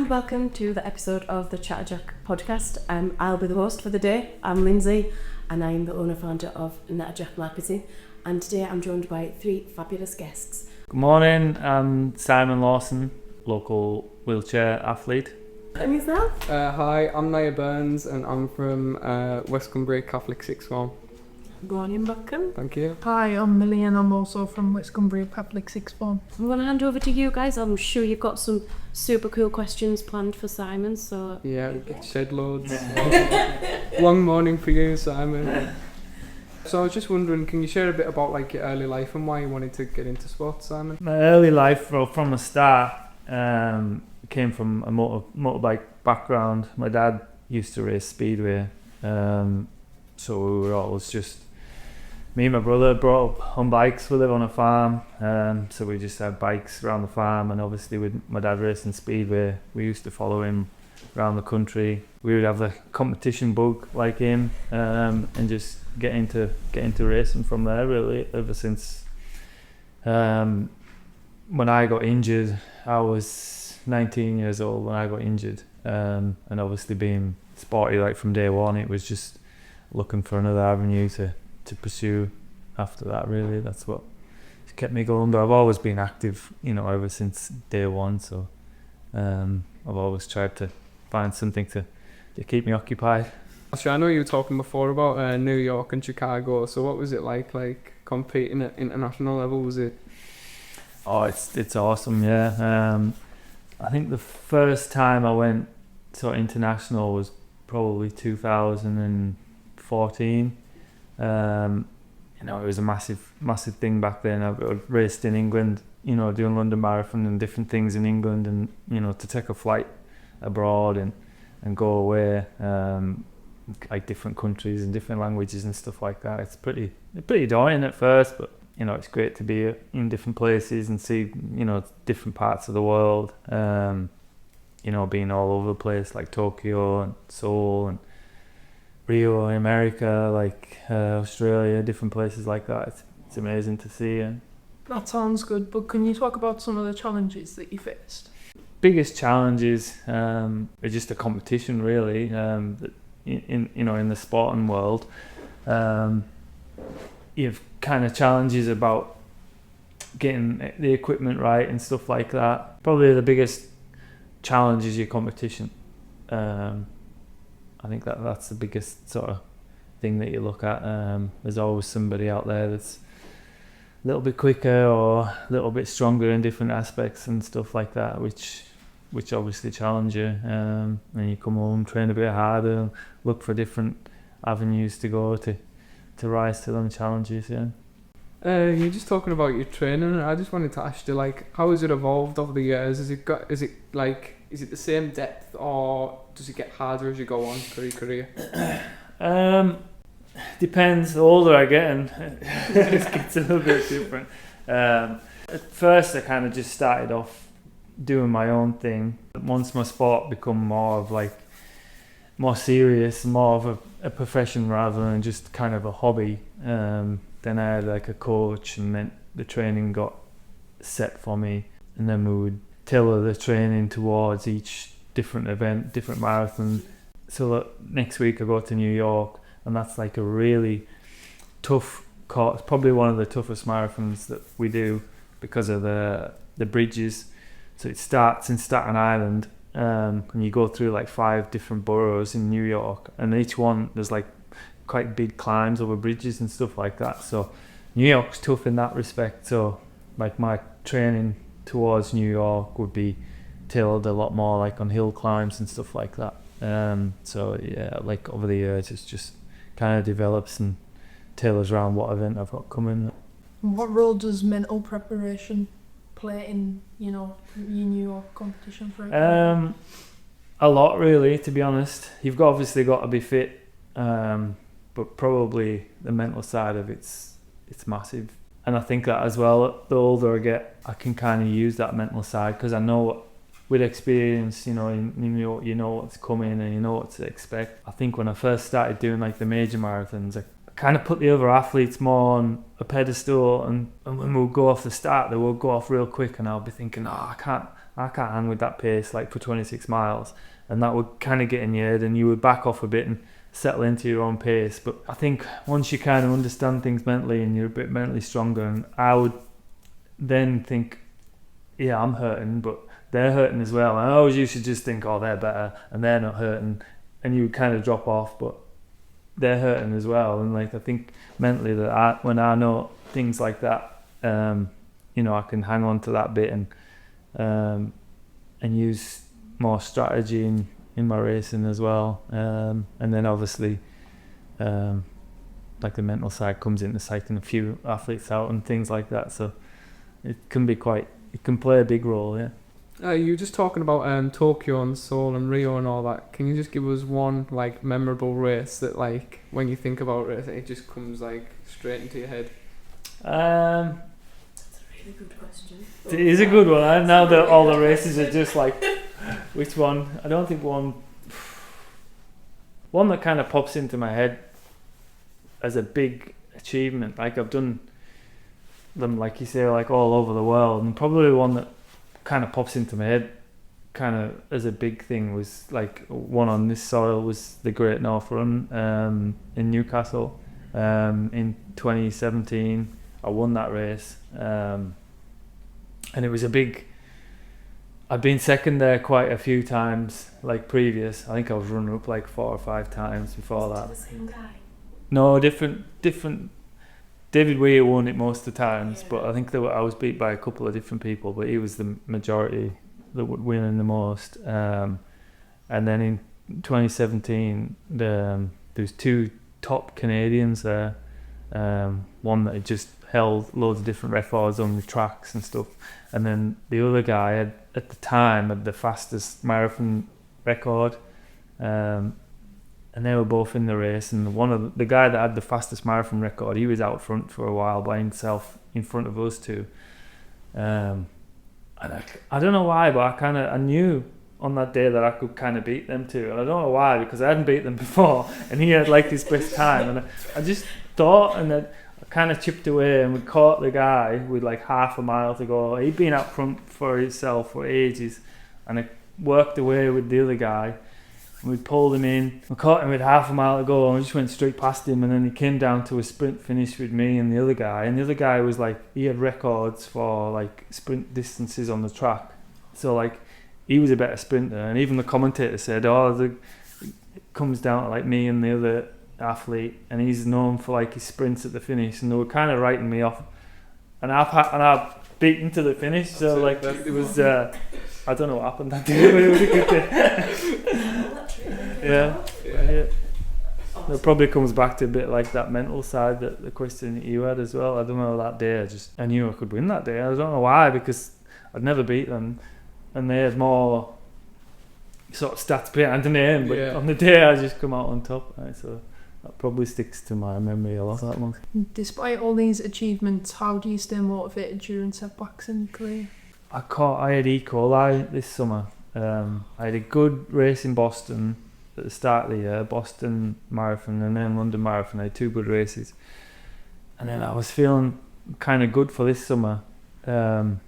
and welcome to the episode of the Chatterjack Podcast. I'll be the host for the day. I'm Lindsay and I'm the owner-founder of Chatterjack, and today I'm joined by three fabulous guests. Good morning, I'm Simon Lawson, local wheelchair athlete. And yourself? Hi, I'm Nyah Burns and I'm from West Cumbria Catholic Sixth Form. Go on in, welcome. Thank you. Hi, I'm Millie and I'm also from West Cumbria Catholic Sixth Form. I'm going to hand over to you guys. I'm sure you've got some super cool questions planned for Simon, so... Yeah, shed loads. Long morning for you, Simon. So I was just wondering, can you share a bit about like your early life and why you wanted to get into sports, Simon? My early life, from the start, came from a motorbike background. My dad used to race speedway, so we were always just... Me and my brother brought up on bikes. We live on a farm, so we just had bikes around the farm, and obviously with my dad racing speedway, we used to follow him around the country. We would have the competition bug like him, and just get into racing from there really, ever since when I got injured. I was 19 years old when I got injured, and obviously being sporty like from day one, it was just looking for another avenue to pursue after that really. That's what kept me going, but I've always been active, ever since day one, so I've always tried to find something to keep me occupied. Actually, I know you were talking before about New York and Chicago, so what was it like competing at international level? Was it? Oh, it's awesome, yeah. I think the first time I went sort of international was probably 2014. It was a massive thing back then. I raced in England, doing London Marathon and different things in England, and to take a flight abroad and go away, like different countries and different languages and stuff like that. It's pretty daunting at first, but it's great to be in different places and see different parts of the world. Being all over the place, like Tokyo and Seoul and Rio in America, like Australia, different places like that. It's amazing to see. And that sounds good, but can you talk about some of the challenges that you faced? Biggest challenges are just the competition, really. In the sporting world, you've kind of challenges about getting the equipment right and stuff like that. Probably the biggest challenge is your competition. I think that's the biggest sort of thing that you look at. There's always somebody out there that's a little bit quicker or a little bit stronger in different aspects and stuff like that, which obviously challenge you. And you come home, train a bit harder, and look for different avenues to go to rise to them challenges. Yeah. You're just talking about your training. I just wanted to ask you, how has it evolved over the years? Is it the same depth, or does it get harder as you go on through your career? Depends. The older I get, and it gets a little bit different. At first, I kind of just started off doing my own thing. Once my sport become more serious, more of a profession rather than just kind of a hobby, then I had a coach, and then the training got set for me, and then we would tailor the training towards each different event, different marathon. So next week I go to New York, and that's a really tough course, probably one of the toughest marathons that we do because of the bridges. So it starts in Staten Island, and you go through 5 different boroughs in New York, and each one there's quite big climbs over bridges and stuff like that. So New York's tough in that respect. So my training towards New York would be tailored a lot more on hill climbs and stuff like that. So yeah, over the years it's just kind of develops and tailors around what event I've got coming. What role does mental preparation play in your New York competition, for example? A lot, really, to be honest. You've obviously got to be fit, but probably the mental side of it's massive. And I think that as well, the older I get, I can kind of use that mental side, because I know with experience, in New York, you know what's coming and you know what to expect. I think when I first started doing the major marathons, I kind of put the other athletes more on a pedestal, and when we'll go off the start, they will go off real quick, and I'll be thinking, I I can't hang with that pace like for 26 miles, and that would kind of get in your head, and you would back off a bit and settle into your own pace. But I think once you kind of understand things mentally and you're a bit mentally stronger, and I would then think, yeah, I'm hurting, but they're hurting as well. And I always used to just think, oh, they're better and they're not hurting, and you would kind of drop off, but they're hurting as well. And like I think mentally that when I know things like that, you know, I can hang on to that bit and use more strategy in my racing as well. And then obviously like the mental side comes into cycling a few athletes out and things like that, so it can play a big role. You were just talking about Tokyo and Seoul and Rio and all that. Can you just give us one like memorable race that, like, when you think about it, it just comes like straight into your head? That's a really good question. It is a good one. Now that all the races are just like, which one? I don't think one that kind of pops into my head as a big achievement. Like I've done them, like you say, like all over the world, and probably one that kind of pops into my head kind of as a big thing was like one on this soil was the Great North Run in Newcastle in 2017. I won that race, and it was a big, I'd been second there quite a few times like previous. I think I was running up like 4 or 5 times before that. The same guy? No, different. David Weir won it most of the times, but I think I was beat by a couple of different people, but he was the majority that would win the most. And then in 2017, there's 2 top Canadians there. One that had just held loads of different records on the tracks and stuff, and then the other guy at the time had the fastest marathon record. And they were both in the race, and the guy that had the fastest marathon record, he was out front for a while by himself in front of us two. And I don't know why, but I knew on that day that I could kind of beat them too, and I don't know why, because I hadn't beat them before, and he had like his best time, and I just thought, and then I kind of chipped away, and we caught the guy with like half a mile to go. He'd been out front for himself for ages, and I worked away with the other guy. We pulled him in, we caught him with half a mile to go, and we just went straight past him, and then he came down to a sprint finish with me and the other guy was like, he had records for like sprint distances on the track, so like he was a better sprinter, and even the commentator said, it comes down to like me and the other athlete, and he's known for like his sprints at the finish, and they were kind of writing me off, and I've beaten to the finish, so like it was I don't know what happened that day, but it was a good day. Yeah. It probably comes back to a bit like that mental side, that the question that you had as well. I don't know, that day I knew I could win that day. I don't know why, because I'd never beat them, and they had more sort of stats behind the name, but on the day I just come out on top, right? So that probably sticks to my memory a lot, that one. Despite all these achievements, how do you stay motivated during setbacks in your career? I had E. coli this summer. I had a good race in Boston at the start of the year, Boston Marathon and then London Marathon. I had 2 good races, and then I was feeling kind of good for this summer, and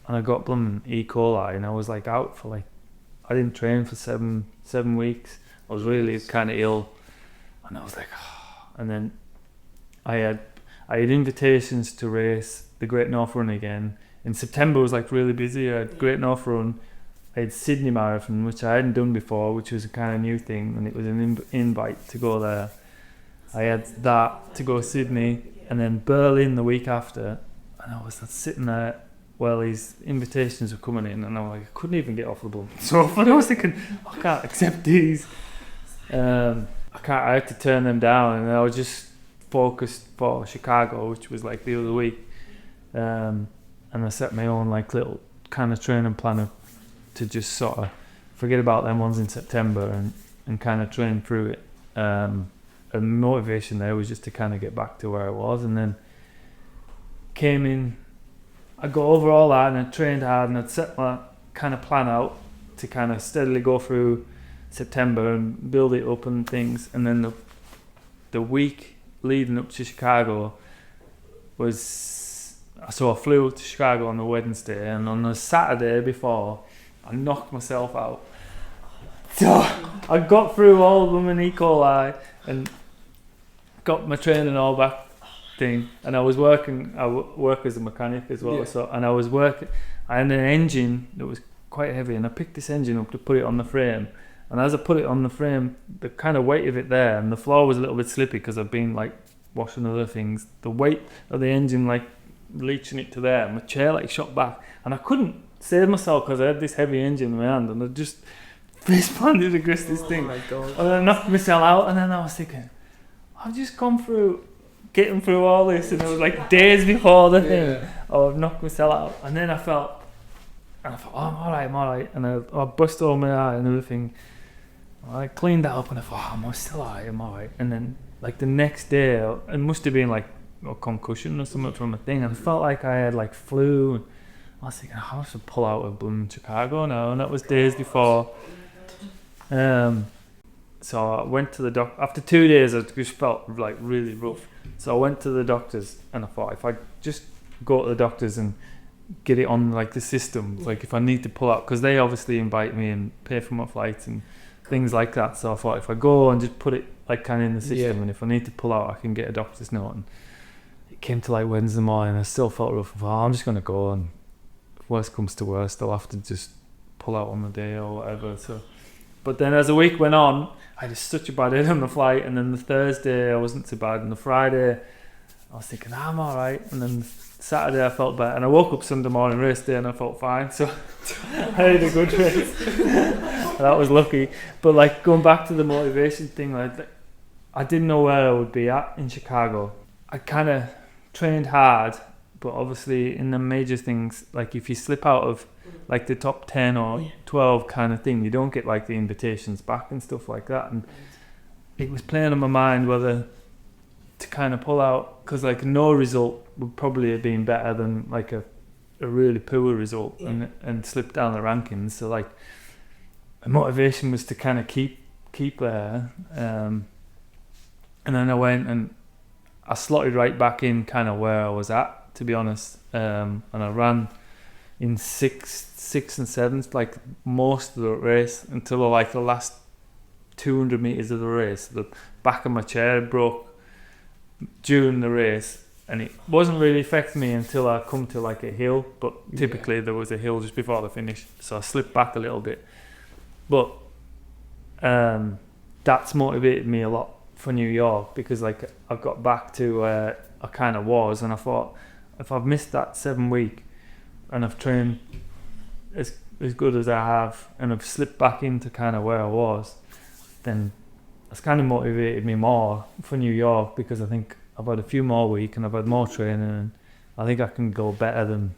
I got blooming E. coli, and I was like out for like, I didn't train for seven weeks. I was really kind of ill, and I was like, and then I had invitations to race the Great North Run again. In September was like really busy. I had Great North Run, I had Sydney Marathon, which I hadn't done before, which was a kind of new thing, and it was an invite to go there. I had that to go Sydney, and then Berlin the week after, and I was sitting there while these invitations were coming in, and I was like, I couldn't even get off the bum. So I was thinking, I can't accept these. I had to turn them down, and I was just focused for Chicago, which was like the other week. And I set my own like little kind of training plan to just sort of forget about them ones in September and kind of train through it. And the motivation there was just to kind of get back to where I was, and then came in. I got over all that, and I trained hard, and I'd set my kind of plan out to kind of steadily go through September and build it up and things. And then the week leading up to Chicago was, so I flew to Chicago on the Wednesday, and on the Saturday before I knocked myself out. So I got through all of them in E. coli and got my training all back thing, and I was working. I work as a mechanic as well. Yeah. So, and I was working. I had an engine that was quite heavy, and I picked this engine up to put it on the frame. And as I put it on the frame, the kind of weight of it there, and the floor was a little bit slippy because I've been like washing other things. The weight of the engine like reaching it to there, and my chair like shot back, and I couldn't save myself because I had this heavy engine in my hand, and I just face planted against this thing. Oh my God. And I knocked myself out, and then I was thinking, I've just gone through getting through all this, and it was like days before the thing. Oh, I've knocked myself out, and then I thought, oh, I'm alright, and I bust all my eye and everything. I cleaned that up, and I thought, I'm still alright, I'm alright. And then, like the next day, it must have been like a concussion or something from a thing, and I felt like I had like flu. And I was thinking, I have to pull out of Chicago now, and that was days before. So I went to the doctor. After 2 days, I just felt like really rough. So I went to the doctors, and I thought, if I just go to the doctors and get it on like the system, like if I need to pull out, because they obviously invite me and pay for my flights and things like that. So I thought, if I go and just put it like kind of in the system, and if I need to pull out, I can get a doctor's note. And it came to like Wednesday morning, I still felt rough. I thought, I'm just gonna go, and if worst comes to worst, I'll have to just pull out on the day or whatever. So, but then as the week went on, I had such a bad head on the flight, and then the Thursday I wasn't too bad, and the Friday I was thinking, I'm alright, and then Saturday I felt better, and I woke up Sunday morning race day and I felt fine, so I had a good race. That was lucky. But like going back to the motivation thing, like I didn't know where I would be at in Chicago. I kind of trained hard, but obviously in the major things, like if you slip out of like the top 10 or 12 kind of thing, you don't get like the invitations back and stuff like that. And it was playing on my mind whether to kind of pull out, because like no result would probably have been better than like a really poor result and slip down the rankings. So like the motivation was to kind of keep there. And then I went and I slotted right back in kind of where I was at, to be honest. And I ran in sixth and seventh, like most of the race, until like the last 200 meters of the race. The back of my chair broke during the race, and it wasn't really affecting me until I come to like a hill, but typically there was a hill just before the finish, so I slipped back a little bit. But that's motivated me a lot for New York, because like I've got back to where I kind of was, and I thought, if I've missed that 7 week and I've trained as good as I have, and I've slipped back into kind of where I was, then it's kind of motivated me more for New York, because I think I've had a few more weeks and I've had more training, and I think I can go better than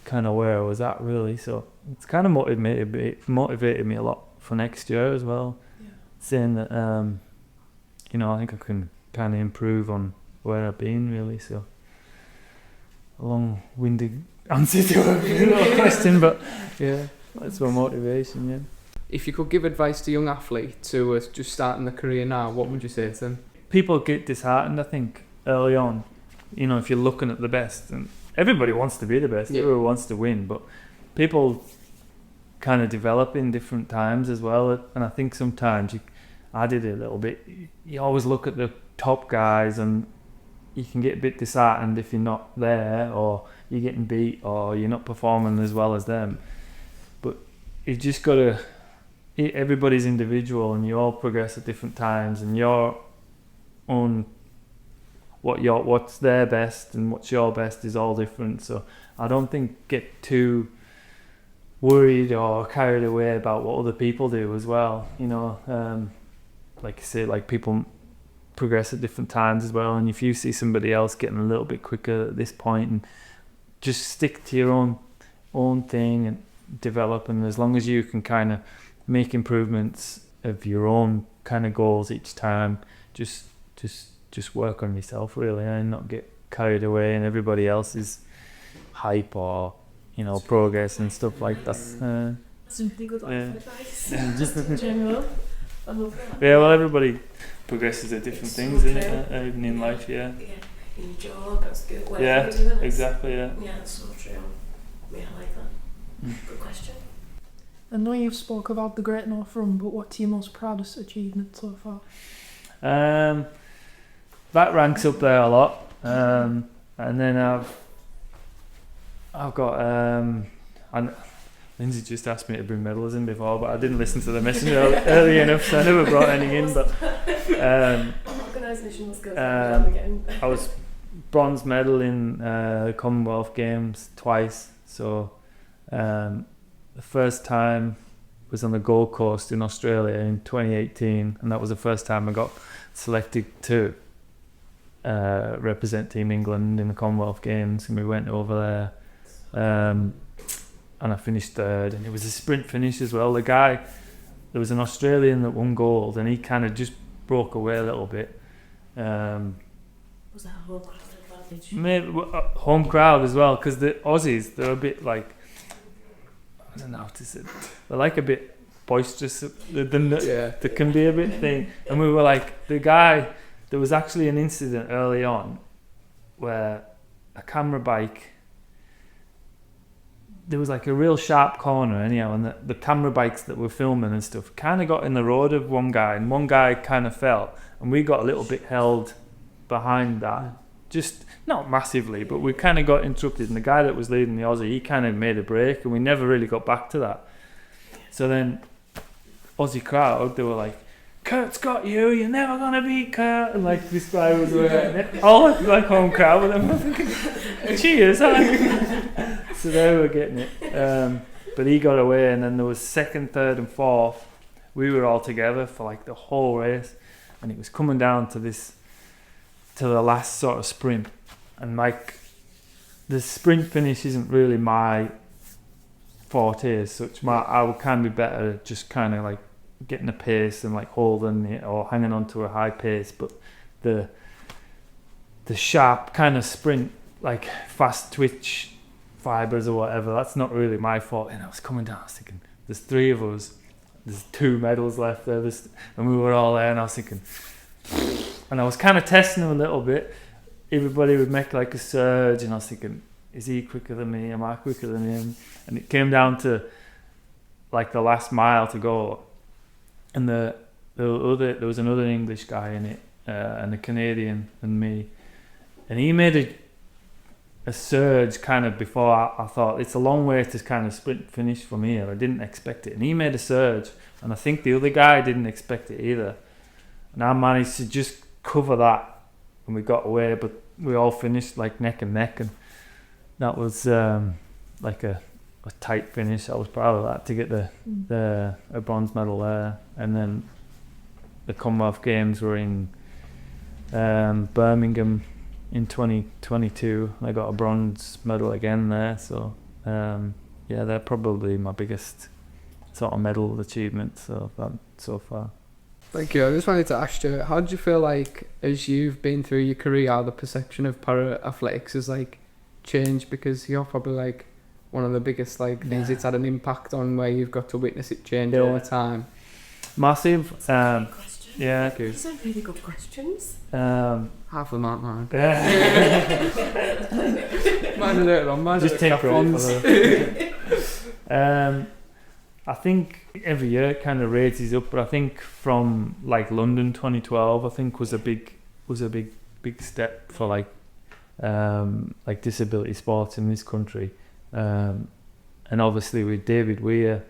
kind of where I was at, really. So it's kind of motivated me a lot for next year as well, saying that I think I can kind of improve on where I've been, really. So a long-winded answer to a question, but yeah, that's my motivation. Yeah. If you could give advice to young athletes who are just starting their career now, what would you say to them? People get disheartened, I think, early on. You know, if you're looking at the best, and everybody wants to be the best, everyone wants to win, but people kind of develop in different times as well. And I think sometimes I did it a little bit. You always look at the top guys, and you can get a bit disheartened if you're not there, or you're getting beat, or you're not performing as well as them. But you just got to. Everybody's individual, and you all progress at different times, and your own what's their best and what's your best is all different. So I don't think get too worried or carried away about what other people do as well. You know, like I say, like people progress at different times as well, and if you see somebody else getting a little bit quicker at this point, and just stick to your own thing and develop, and as long as you can kind of make improvements of your own kind of goals each time, just work on yourself, really, and not get carried away in everybody else's hype or progress and stuff like that. That's a really good advice. Just in general. I love that. Yeah, well, everybody progresses at different things, isn't it? Even in life, Yeah, in your job, that's good. Whatever yeah, you're doing, exactly. Yeah. Yeah, that's so true. Yeah, I like that. Good question. I know you've spoke about the Great North Run, but what's your most proudest achievement so far? That ranks up there a lot. And then I've got and Lindsay just asked me to bring medals in before, but I didn't listen to the message early enough, so I never brought any in. But organised mission was good. I was bronze medal in Commonwealth Games twice. So the first time was on the Gold Coast in Australia in 2018, and that was the first time I got selected to represent Team England in the Commonwealth Games, and we went over there, and I finished third, and it was a sprint finish as well. There was an Australian that won gold, and he kind of just broke away a little bit. Was that a home crowd advantage? Maybe home crowd as well, because the Aussies, they're a bit like, I don't know how to say it. They're like a bit boisterous. They can be a bit thing. And we were like, there was actually an incident early on where a camera bike, there was like a real sharp corner anyhow, and the camera bikes that were filming and stuff kind of got in the road of one guy, and one guy kind of fell, and we got a little bit held behind that. Just not massively, but we kind of got interrupted, and the guy that was leading the Aussie, he kind of made a break, and we never really got back to that. So then Aussie crowd, they were like, "Kurt's got you're never gonna beat Kurt," and like this guy was wearing it, all like home crowd, and I'm thinking, cheers. So they were getting it, but he got away, and then there was second, third and fourth. We were all together for like the whole race, and it was coming down to the last sort of sprint, and like the sprint finish isn't really my forte as such. I would kind of be better at just kind of like getting a pace and like holding it or hanging on to a high pace, but the sharp kind of sprint, like fast twitch fibers or whatever, that's not really my fault. And I was coming down, I was thinking, there's three of us, there's 2 medals left there, and we were all there, and I was thinking, and I was kind of testing them a little bit. Everybody would make like a surge, and I was thinking, is he quicker than me? Am I quicker than him? And it came down to like the last mile to go, and there was another English guy in it, and a Canadian and me, and he made a surge kind of before I thought it's a long way to kind of sprint finish from here. I didn't expect it, and he made a surge, and I think the other guy didn't expect it either, and I managed to just cover that, and we got away, but we all finished like neck and neck, and that was like a tight finish. I was proud of that, to get a bronze medal there. And then the Commonwealth Games were in Birmingham in 2022. I got a bronze medal again there, so they're probably my biggest sort of medal achievement so far. Thank you. I just wanted to ask you, how do you feel like, as you've been through your career, how the perception of para athletics has like changed? Because you're probably like one of the biggest like things it's had an impact on, where you've got to witness it change all the time. Massive. Yeah. These are really good questions. Half of them aren't mine. Mine are later on. Mine just take credit for them. I think every year it kind of raises up, but I think from like London 2012, I think was a big step for like disability sports in this country, and obviously with David Weir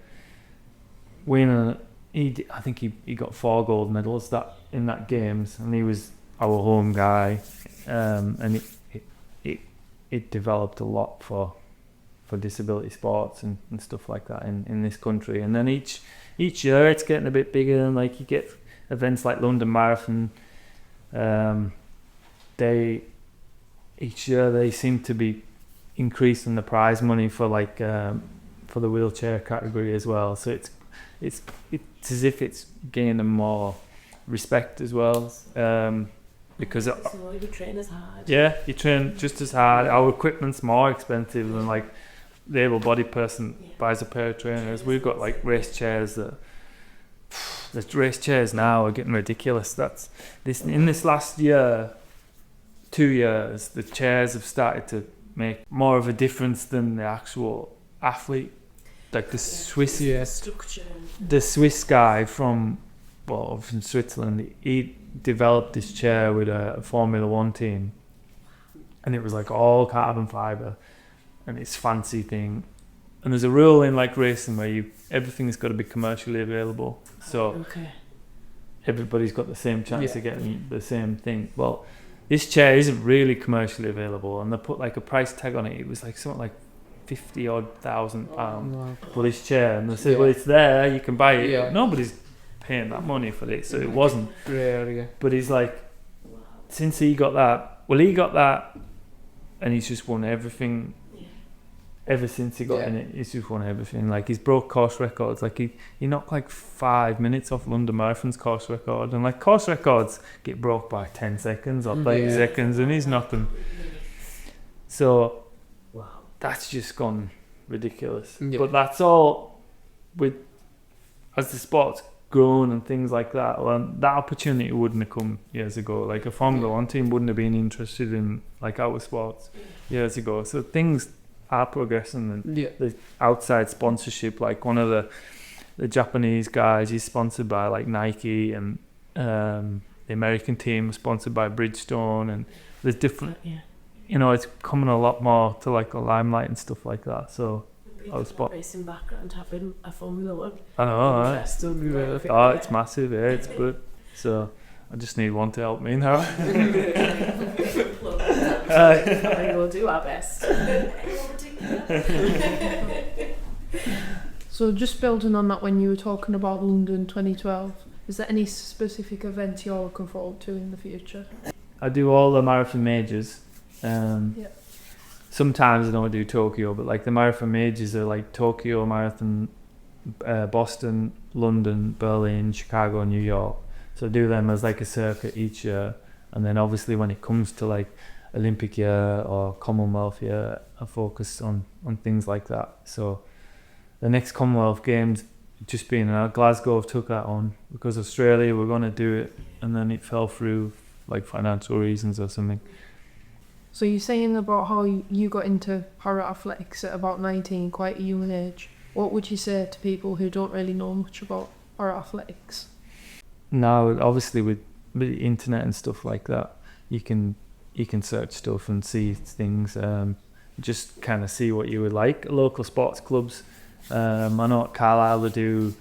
winning, I think he got 4 gold medals in that games, and he was our home guy, and it developed a lot for disability sports and stuff like that in this country. And then each year it's getting a bit bigger, and like you get events like London Marathon. Each year they seem to be increasing the prize money for like for the wheelchair category as well. So it's as if it's gaining more respect as well. Because so you train as hard. Yeah, you train just as hard. Our equipment's more expensive than like the able-bodied person buys a pair of trainers. We've got like race chairs the race chairs now are getting ridiculous. In this last year, 2 years, the chairs have started to make more of a difference than the actual athlete. like the Swiss Structure. the Swiss guy from Switzerland, he developed this chair with a Formula One team, and it was like all carbon fiber, and it's fancy thing. And there's a rule in like racing where everything's got to be commercially available, so everybody's got the same chance of getting the same thing. Well, this chair isn't really commercially available, and they put like a price tag on it. It was like something like £50,000 for this chair, and they said, well, it's there, you can buy it. Yeah. Nobody's paying that money for it, so it wasn't. But he's like, since he got that, and he's just won everything. Ever since he got in it, he's just won everything. Like, he's broke course records. Like, he knocked like 5 minutes off London Marathon's course record, and like course records get broke by 10 seconds or 30 seconds, and he's knocked them. So that's just gone ridiculous. But that's all as the sport's grown and things like that. Well, that opportunity wouldn't have come years ago. Like, a Formula One team wouldn't have been interested in like our sports years ago. So things are progressing, and the outside sponsorship, like one of the Japanese guys, he's sponsored by like Nike, and the American team is sponsored by Bridgestone, and there's different it's coming a lot more to like the limelight and stuff like that. So I was racing background, having a Formula One. I know, right? It's massive, it's good. So I just need one to help me now. We'll do our best. So just building on that, when you were talking about London 2012, is there any specific events you're looking forward to in the future? I do all the marathon majors. Sometimes I don't do Tokyo, but like the marathon majors are like Tokyo Marathon, Boston, London, Berlin, Chicago, New York. So I do them as like a circuit each year, and then obviously when it comes to like Olympic year or Commonwealth year, I focus on things like that. So the next Commonwealth Games, just being in Glasgow, I've took that on because Australia were going to do it, and then it fell through like financial reasons or something. So you're saying about how you got into para-athletics at about 19, quite a young age. What would you say to people who don't really know much about para-athletics? Now, obviously with the internet and stuff like that, you can search stuff and see things, just kind of see what you would like. Local sports clubs, I know at Carlisle they do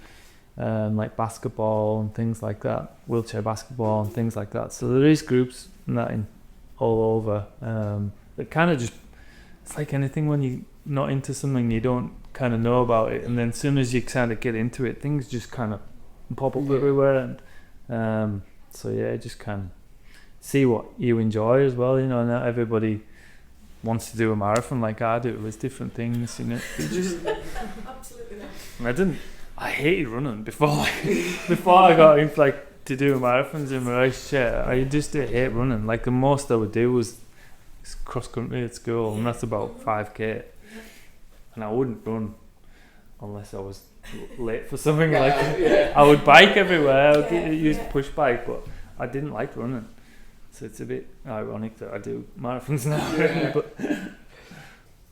like basketball and things like that, wheelchair basketball and things like that. So there is groups and that all over that kind of just, it's like anything, when you're not into something you don't kind of know about it, and then as soon as you kind of get into it, things just kind of pop up everywhere, and just kind of see what you enjoy as well. Not everybody wants to do a marathon like I do. There's different things, Absolutely. I hated running before I got into like to do marathons in my race chair. I just did hate running. Like the most I would do was cross country at school, and that's about 5k. And I wouldn't run unless I was late for something. I would bike everywhere. I would use push bike, but I didn't like running. So it's a bit ironic that I do marathons now. But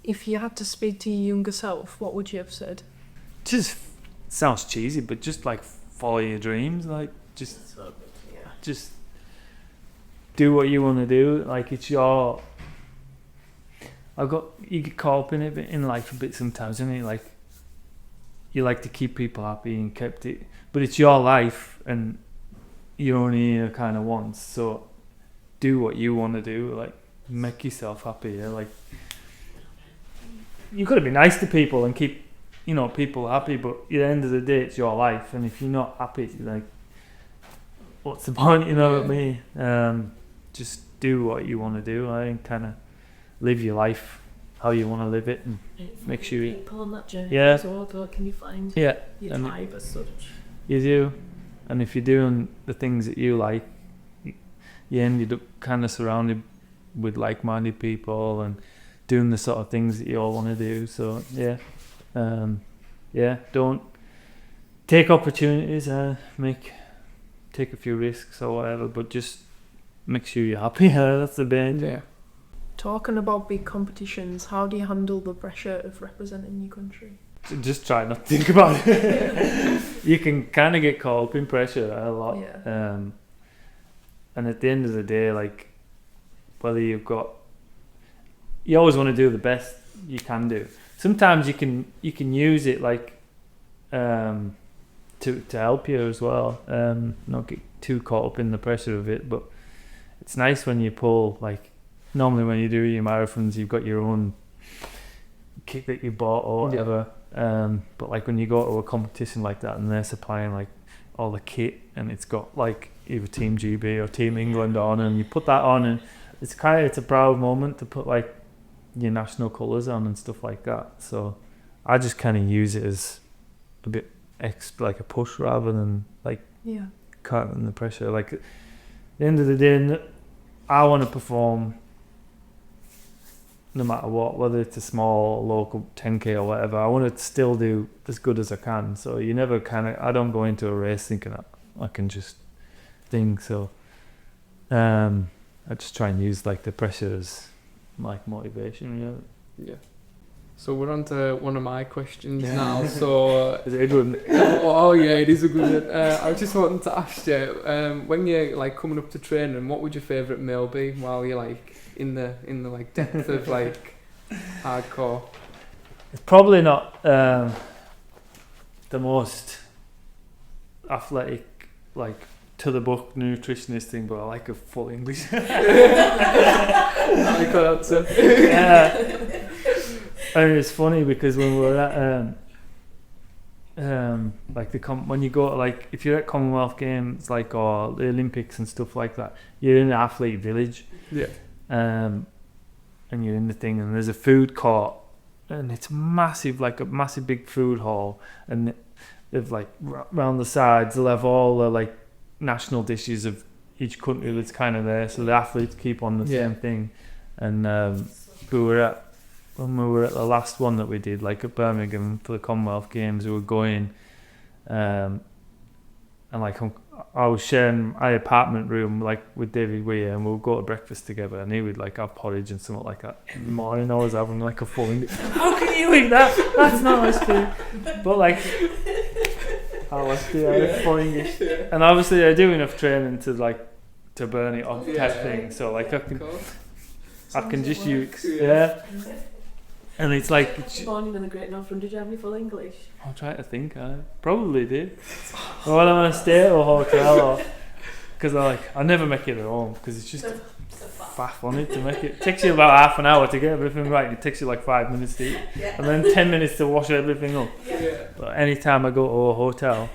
if you had to speak to your younger self, what would you have said? Just sounds cheesy, but just like follow your dreams. Like just do what you want to do. Like it's your. You get caught up in it in life a bit sometimes, isn't it? Like you like to keep people happy and kept it, but it's your life and you're only here kind of once. So do what you want to do. Like make yourself happy. Yeah? Like you got to be nice to people and keep people happy. But at the end of the day, it's your life, and if you're not happy, like what's the point? You know what I mean? Just do what you want to do. I think kind of live your life how you want to live it, and make sure you people on that journey. Yeah. So how can you find your tribe as such? You do, and if you're doing the things that you like, you end up kind of surrounded with like-minded people and doing the sort of things that you all want to do. So don't take opportunities, take a few risks or whatever, but just make sure you're happy. That's the main. Yeah. Talking about big competitions, how do you handle the pressure of representing your country? just try not to think about it. You can kind of get caught up in pressure a lot. Yeah. And at the end of the day, like, whether you always want to do the best you can do. Sometimes you can use it like to help you as well. Not get too caught up in the pressure of it, but it's nice when you pull, like, normally when you do your marathons, you've got your own kit that you bought or whatever. But like when you go to a competition like that and they're supplying like all the kit and it's got like either Team GB or Team England on, and you put that on, and it's a proud moment to put like your national colours on and stuff like that. So I just kind of use it as a bit like a push rather than like cutting the pressure. Like at the end of the day, I want to perform no matter what, whether it's a small local 10k or whatever. I want to still do as good as I can. So you never I don't go into a race thinking I can just think. So I just try and use like the pressure as like motivation. Yeah. So we're on to one of my questions now. So is it a good one? oh yeah, it is a good one. I was just wanting to ask you, when you're like coming up to training, what would your favourite meal be while you're like in the like depth of like hardcore? It's probably not the most athletic, like to the book nutritionist thing, but I like a full English. I got answer. And it's funny because when we were at like when you go to, like, if you're at Commonwealth Games like or the Olympics and stuff like that, you're in an athlete village. Yeah. And you're in the thing, and there's a food court, and it's massive, like a massive big food hall, and they've like round the sides they'll have all the like national dishes of each country that's kind of there, so the athletes keep on the same thing. And when we were at the last one that we did, like at Birmingham for the Commonwealth Games, we were going, and like I was sharing my apartment room like with David Weir, and we'll go to breakfast together, and he would like have porridge and something like that. In the morning I was having like a full English. How can you eat that? That's not nice food. But like I was full English, and obviously I do enough training to burn it off type thing. So like I can just use and it's like Born in the Great Northern, did you have any full English? I'll try to think. I probably did. Or when I'm in a stay at a hotel, or because I never make it at home because it's just faff on it to make it. It takes you about half an hour to get everything right. It takes you like 5 minutes to eat, and then 10 minutes to wash everything up. But anytime I go to a hotel,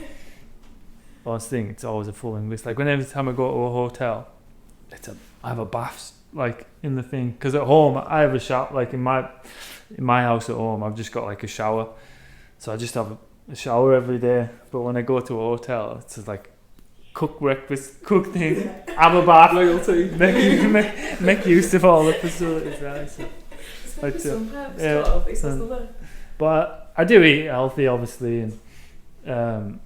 it's always a full English. Like every time I go to a hotel, I have a bath like in the thing, because at home I have a shower. Like in my house at home, I've just got like a shower, so I just have a shower every day. But when I go to a hotel, it's just like cook breakfast, cook things, have a bath, make use of all the facilities there. So, but I do eat healthy, obviously, and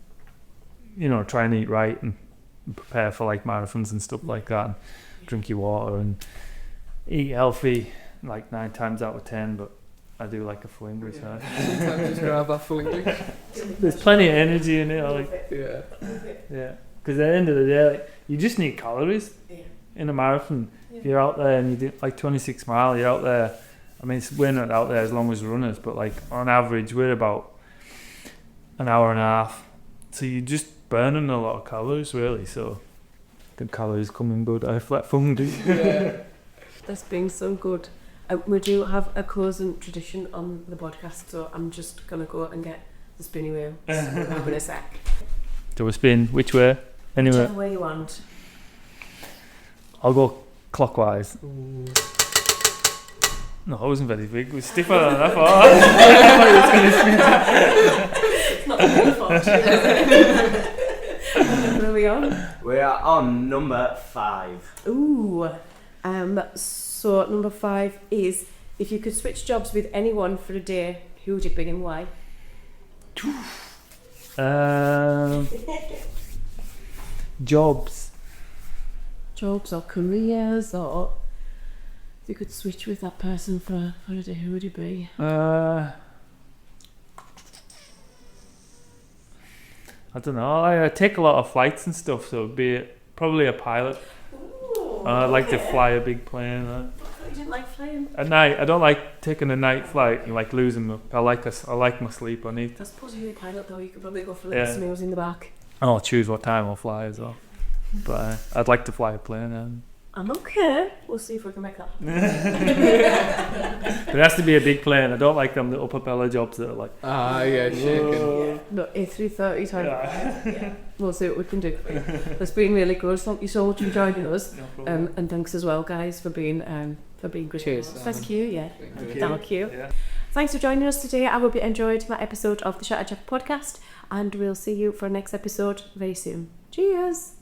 try and eat right and prepare for like marathons and stuff like that. And drink your water and eat healthy like 9 times out of 10, but I do like a full English. Sometimes just grab that full English. There's plenty of energy in it. Because at the end of the day, like, you just need calories in a marathon. If you're out there and you do like 26 mile, you're out there. I mean, we're not out there as long as runners, but like on average, we're about an hour and a half. So you're just burning a lot of calories, really. So the calories come in good. I flat fungi. That's been so good. We do have a closing tradition on the podcast, so I'm just gonna go and get the spinny wheel. So in a sec. Do we spin which way? Anyway, whichever way you want. I'll go clockwise. Ooh. No, I wasn't very big. It was stiffer than I thought. It's not very fortunate. What are we on? We are on number 5. Ooh. So number 5 is, if you could switch jobs with anyone for a day, who would you pick and why? Jobs or careers, or if you could switch with that person for a day, who would you be? I don't know. I take a lot of flights and stuff, so it'd be probably a pilot. Ooh, I'd like to fly a big plane. I thought you didn't like flying. At night, I don't like taking a night flight and like losing me. I like my sleep. I need. I suppose you're a pilot though, you could probably go for Yeah. little meals in the back. I'll choose what time I'll fly as well. But I'd like to fly a plane. I'm okay. We'll see if we can make that. It has to be a big plane. I don't like them little propeller jobs that are like. Shaking. Whoa. No, A330 time. Yeah. We'll see what we can do. It's been really good. Thank you so much for joining us. No problem. And thanks as well, guys, for being good. Cheers. Thank you. Yeah. Thank you. Yeah. Thanks for joining us today. I hope you enjoyed my episode of the Chatterjack Podcast, and we'll see you for our next episode very soon. Cheers.